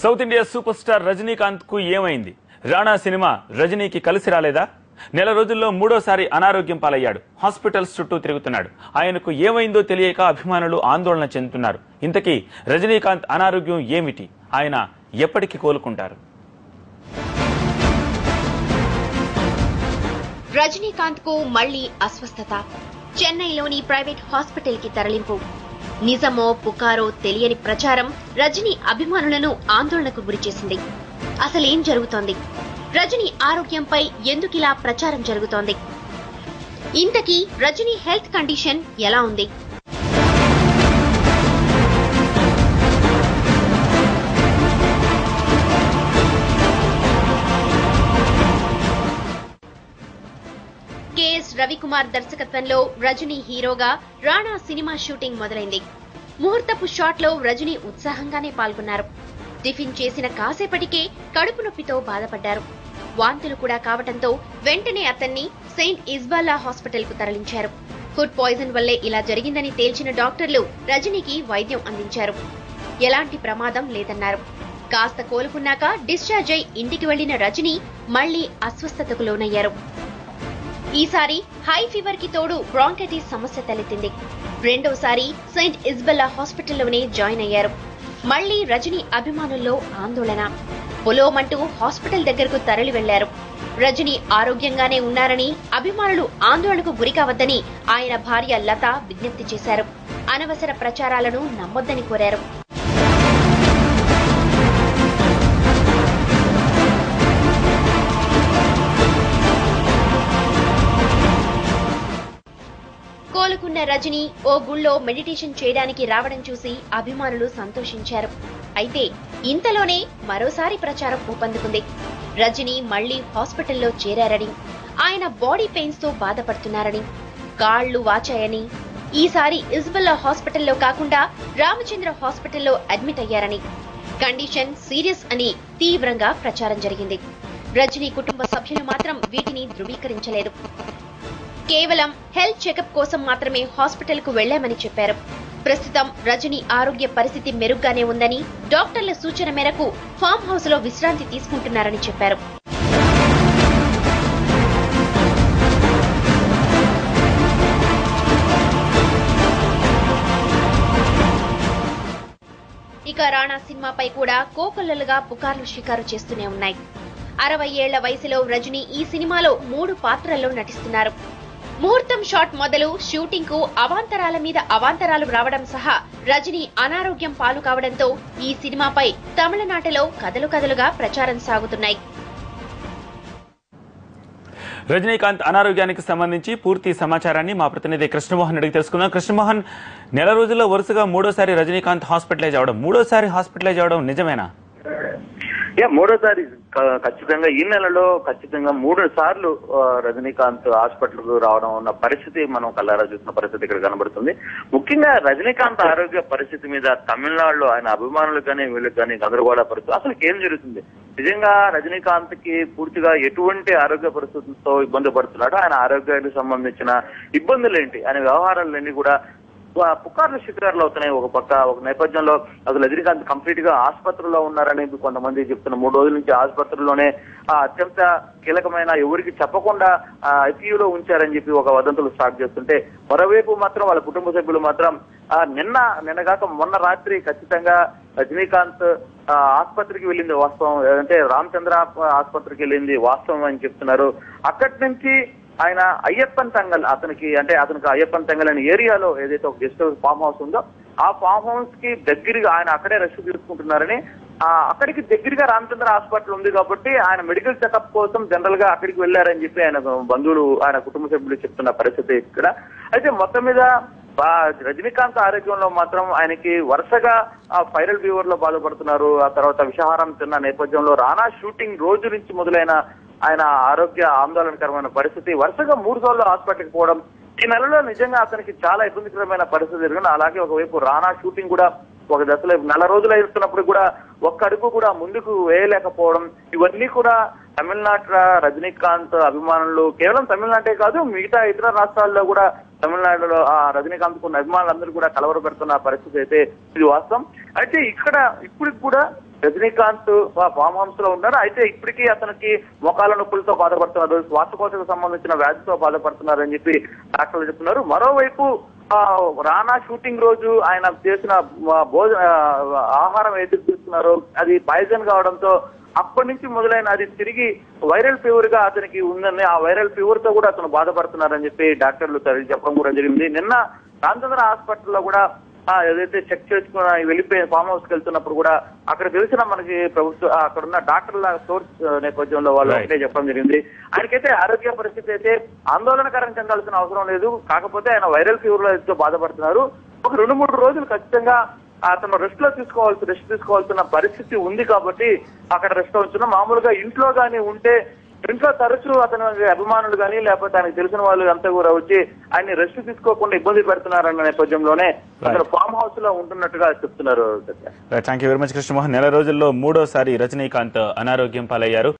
South India super star Rajinikanth కు ఏమైంది? Rana cinema రజనీకి కలిసి రాలేదా? నెల రోజుల్లో మూడోసారి అనారోగ్యం పాలయ్యాడు. హాస్పిటల్స్ చుట్టూ తిరుగుతున్నాడు. ఆయనకు ఏమైందో తెలియక అభిమానులు ఆందోళన చెందుతున్నారు. ఇంతకీ రజనీకాంత్ అనారోగ్యం ఏమిటి? ఆయన ఎప్పటికి కోలుకుంటారు? రజనీకాంత్ కు మళ్లీ అస్వస్థత. చెన్నైలోని ప్రైవేట్ హాస్పిటల్ కి తరలింపు. నిజమో పుకారో తెలియని ప్రచారం రజనీ అభిమానులను ఆందోళనకు గురిచేసింది. అసలేం జరుగుతోంది? రజనీ ఆరోగ్యంపై ఎందుకిలా ప్రచారం జరుగుతోంది? ఇంతకీ రజనీ హెల్త్ కండిషన్ ఎలా ఉంది? కెఎస్ రవికుమార్ దర్శకత్వంలో రజనీ హీరోగా రాణా సినిమా షూటింగ్ మొదలైంది. ముహూర్తపు షాట్ లో రజనీ ఉత్సాహంగానే పాల్గొన్నారు. టిఫిన్ చేసిన కాసేపటికే కడుపు నొప్పితో బాధపడ్డారు. వాంతులు కూడా కావటంతో వెంటనే అతన్ని సెయింట్ ఇజ్బాలా హాస్పిటల్ కు తరలించారు. ఫుడ్ పాయిజన్ వల్లే ఇలా జరిగిందని తేల్చిన డాక్టర్లు రజనీకి వైద్యం అందించారు. ఎలాంటి ప్రమాదం లేదన్నారు. కాస్త కోలుకున్నాక డిశ్చార్జ్ అయి ఇంటికి వెళ్లిన రజనీ మళ్లీ అస్వస్థతకు లోనయ్యారు. ఈసారి హై ఫీవర్ కి తోడు బ్రాంకైటిస్ సమస్య తలెత్తింది. రెండోసారి సెయింట్ ఇజ్బెల్లా హాస్పిటల్లోనే జాయిన్ అయ్యారు. మళ్లీ రజనీ అభిమానుల్లో ఆందోళన. పొలోమంటూ హాస్పిటల్ దగ్గరకు తరలి వెళ్లారు. రజనీ ఆరోగ్యంగానే ఉన్నారని, అభిమానులు ఆందోళనకు గురికావద్దని ఆయన భార్య లత విజ్ఞప్తి చేశారు. అనవసర ప్రచారాలను నమ్మొద్దని కోరారు. కోలుకున్న రజనీ ఓ గుళ్ళో మెడిటేషన్ చేయడానికి రావడం చూసి అభిమానులు సంతోషించారు. అయితే ఇంతలోనే మరోసారి ప్రచారం ఊపందుకుంది. రజనీ మళ్లీ హాస్పిటల్లో చేరారని, ఆయన బాడీ పెయిన్స్ తో బాధపడుతున్నారని, కాళ్లు వాచాయని, ఈసారి ఇజ్బెల్లా హాస్పిటల్లో కాకుండా రామచంద్ర హాస్పిటల్లో అడ్మిట్ అయ్యారని, కండిషన్ సీరియస్ అని తీవ్రంగా ప్రచారం జరిగింది. రజనీ కుటుంబ సభ్యులు మాత్రం వీటిని ధృవీకరించలేదు. కేవలం హెల్త్ చెకప్ కోసం మాత్రమే హాస్పిటల్ కు వెళ్లామని చెప్పారు. ప్రస్తుతం రజనీ ఆరోగ్య పరిస్థితి మెరుగ్గానే ఉందని, డాక్టర్ల సూచన మేరకు ఫామ్ హౌస్ లో విశ్రాంతి తీసుకుంటున్నారని చెప్పారు. ఇక రాణా సినిమాపై కూడా కోకొల్లలుగా పుకార్లు షికారు చేస్తూనే ఉన్నాయి. 60 ఏళ్ల వయసులో రజనీ ఈ సినిమాలో 3 పాత్రల్లో నటిస్తున్నారు. ముహూర్తం షాట్ మొదలు షూటింగ్ కు అవాంతరాల మీద అవాంతరాలు రావడం సహా రజనీ అనారోగ్యం పాలు కావడంతో ఈ సినిమాపై తమిళనాడులో కథలుగా ప్రచారం సాగుతున్నాయి. రజనీకాంత్ అనారోగ్యానికి సంబంధించి పూర్తి సమాచారాన్ని మా ప్రతినిధి కృష్ణమోహన్ అడిగి తెలుసుకుందాం. కృష్ణమోహన్, నెల రోజుల్లో వరుసగా మూడోసారి రజనీకాంత్ హాస్పిటలైజ్ అవడం నిజమేనా? మూడోసారి ఖచ్చితంగా ఈ నెలలో ఖచ్చితంగా 3 సార్లు రజనీకాంత్ హాస్పిటల్ కు రావడం ఉన్న పరిస్థితి మనం కళ్ళారా చూసిన పరిస్థితి ఇక్కడ కనబడుతుంది. ముఖ్యంగా రజనీకాంత్ ఆరోగ్య పరిస్థితి మీద తమిళనాడులో ఆయన అభిమానులకు కానీ వీళ్ళకి కానీ గందరగోళ పరిస్థితి. అసలు ఏం జరుగుతుంది? నిజంగా రజనీకాంత్ కి పూర్తిగా ఎటువంటి ఆరోగ్య పరిస్థితులతో ఇబ్బంది పడుతున్నాడో, ఆయన ఆరోగ్యానికి సంబంధించిన ఇబ్బందులు ఏంటి అనే వ్యవహారాలన్నీ కూడా పుకార్లు షికార్లు అవుతున్నాయి. ఒక నేపథ్యంలో అసలు రజనీకాంత్ కంప్లీట్ గా ఆసుపత్రిలో ఉన్నారనేది కొంతమంది చెప్తున్న 3 రోజుల నుంచి ఆసుపత్రిలోనే అత్యంత కీలకమైన ఎవరికి చెప్పకుండా ఐసీయూలో ఉంచారని చెప్పి ఒక వదంతులు స్టార్ట్ చేస్తుంటే, మరోవైపు మాత్రం వాళ్ళ కుటుంబ సభ్యులు మాత్రం నిన్నగాక మొన్న రాత్రి ఖచ్చితంగా రజనీకాంత్ ఆసుపత్రికి వెళ్ళింది వాస్తవం, అంటే రామచంద్ర ఆసుపత్రికి వెళ్ళింది వాస్తవం అని చెప్తున్నారు. అక్కడి నుంచి ఆయన అయ్యప్పన్ తంగల్ అతనికి అయ్యప్పన్ తంగల్ అనే ఏరియాలో ఏదైతే ఒక గెస్ట్ హౌస్ ఫామ్ హౌస్ ఉందో ఆ ఫామ్ హౌస్ కి దగ్గరగా ఆయన అక్కడే రెస్ట్ తీసుకుంటున్నారని, అక్కడికి దగ్గరగా రామచంద్ర హాస్పిటల్ ఉంది కాబట్టి ఆయన మెడికల్ చెకప్ కోసం జనరల్ గా అక్కడికి వెళ్లారని చెప్పి ఆయన బంధువులు, ఆయన కుటుంబ సభ్యులు చెప్తున్న పరిస్థితి ఇక్కడ. అయితే మొత్తం మీద రజనీకాంత్ ఆరోగ్యంలో మాత్రం ఆయనకి వరుసగా వైరల్ ఫీవర్ లో బాధపడుతున్నారు. ఆ తర్వాత విషాహారం తిన్న నేపథ్యంలో రానా షూటింగ్ రోజు నుంచి మొదలైన ఆయన ఆరోగ్య ఆందోళనకరమైన పరిస్థితి, వరుసగా 3 సార్లు హాస్పిటల్కి పోవడం, ఈ నెలలో నిజంగా అతనికి చాలా ఇబ్బందికరమైన పరిస్థితి జరిగింది. అలాగే ఒకవైపు రానా షూటింగ్ కూడా ఒక దశలో నెల రోజులు అవుతున్నప్పుడు కూడా ఒక్క అడుగు కూడా ముందుకు వేయలేకపోవడం, ఇవన్నీ కూడా తమిళనాడు రజనీకాంత్ అభిమానులు కేవలం తమిళనాడే కాదు మిగతా ఇతర రాష్ట్రాల్లో కూడా తమిళనాడులో ఆ రజనీకాంత్ ఉన్న అభిమానులందరూ కూడా కలవరపెడుతున్న పరిస్థితి అయితే ఇది వాస్తవం. అయితే ఇక్కడ ఇప్పుడు కూడా రజనీకాంత్ ఫామ్ హౌస్ లో ఉన్నారు. అయితే ఇప్పటికీ అతనికి మోకాల నొప్పులతో బాధపడుతున్నారు, శ్వాసకోశకు సంబంధించిన వ్యాధితో బాధపడుతున్నారని చెప్పి డాక్టర్లు చెప్తున్నారు. మరోవైపు రానా షూటింగ్ రోజు ఆయన చేసిన ఆహారం ఏదైతే తీసుకున్నారో అది పాయిజన్ కావడంతో అప్పటి నుంచి మొదలైన అది తిరిగి వైరల్ ఫీవర్ గా అతనికి ఉందని, ఆ వైరల్ ఫీవర్ తో కూడా అతను బాధపడుతున్నారని చెప్పి డాక్టర్లు చెప్పడం కూడా జరిగింది. నిన్న రామచంద్ర హాస్పిటల్లో కూడా ఏదైతే చెక్ చేసుకుని వెళ్ళిపోయి ఫామ్ హౌస్ కి వెళ్తున్నప్పుడు కూడా అక్కడ తెలిసిన మనకి ప్రభుత్వ అక్కడ ఉన్న డాక్టర్ల సోర్స్ నేపథ్యంలో వాళ్ళు ఒకటే చెప్పడం జరిగింది. ఆయనకైతే ఆరోగ్య పరిస్థితి అయితే ఆందోళనకరం చెందాల్సిన అవసరం లేదు, కాకపోతే ఆయన వైరల్ ఫీవర్ లో బాధపడుతున్నారు. ఒక 2-3 రోజులు ఖచ్చితంగా అతను రెస్ట్ తీసుకోవాల్సిన పరిస్థితి ఉంది కాబట్టి అక్కడ రెస్ట్ ఉంచున్నాం. మామూలుగా ఇంట్లో గానీ ఉంటే ఇంట్లో తరచూ అతను అభిమానులు కానీ లేకపోతే ఆయనకు తెలిసిన వాళ్ళు అంతా కూడా వచ్చి ఆయన్ని రెస్ట్ తీసుకోకుండా ఇబ్బంది పెడుతున్నారన్న నేపథ్యంలోనే అతను ఫామ్ హౌస్ లో ఉంటున్నట్టుగా చెప్తున్నారు. Thank you very much Krishnamohan. నెల రోజుల్లో 3వ సారి రజనీకాంత్ అనారోగ్యం పాలయ్యారు.